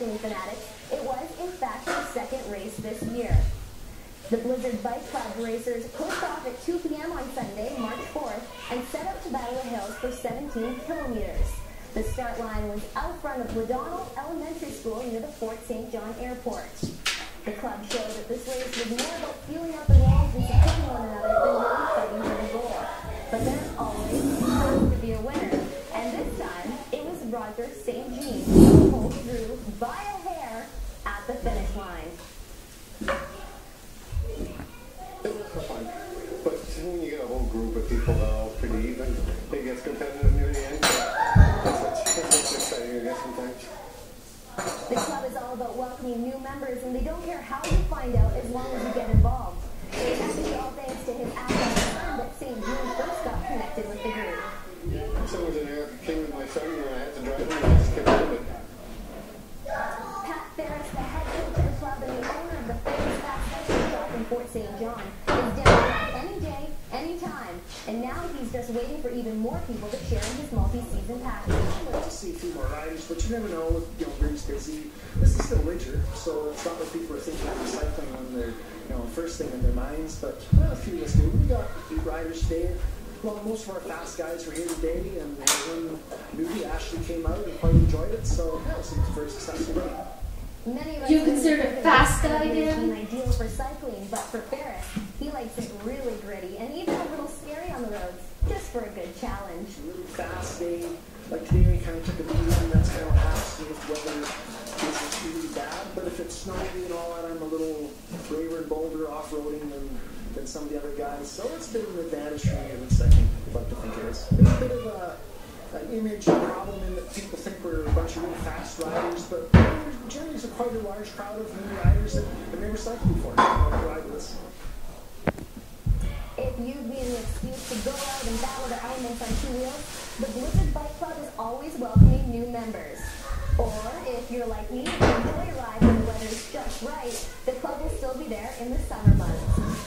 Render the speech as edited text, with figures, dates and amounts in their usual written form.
cycling fanatics, it was, in fact, their second race this year. The Blizzard Bike Club racers pushed off at 2 p.m. on Sunday, March 4th, and set out to battle the hills for 17 kilometers. The start line was out front of Baldonnel Elementary School near the Fort St. John Airport. The club showed that this race was more about feeling out the walls and supporting one another than really fighting for the goal. But there's always supposed to be a winner, and this time it was Roger St. Jean who pulled through by a hair at the finish line. It was fun, but when you get a whole group of people that are all pretty even, it gets competitive near the end. It's exciting, I guess, sometimes. The club is all about welcoming new members, and they don't care how you find out as long as you get involved. It's actually all thanks to his athletic son that St. Jean first got connected with the group. Someone was in there, came with my son, and I had to drive him, and I just kept moving. Pat Ferris, the head coach of the club and the owner of the famous fast fashion shop in Fort St. John, is down any day, any time. And now he's just waiting for even more people to share in his multi-season package. I'd like to see a few more riders, but you never know. Ring's busy. This is still winter, so it's not like people are thinking of cycling when they're, first thing in their minds. But a few of us do. We got a few riders today. Well, most of our fast guys were here today, and one newbie, Ashley, came out and quite enjoyed it. So yeah, it seems a very successful day. Many You consider a fast guy, Dan? Ideal for cycling, but for Ferris, he likes it really gritty and even a little scary on the roads, just for a good challenge. A really fast day, like today we kind of took a medium. That's kind of what happens if the weather is really bad. But if it's snowy and all that, I'm a little braver and bolder off-roading than some of the other guys. So it's been an advantage for me, at least I like to think it is. There's a bit of an image problem in that people think we're a bunch of really fast riders, but generally there's quite a large crowd of new riders that have never cycled before. Ride with us. If you'd be an excuse to go out and battle the elements on two wheels, the Blizzard Bike Club is always welcoming new members. Or, if you're like me and enjoy a ride when the weather's just right, the club will still be there in the summer months.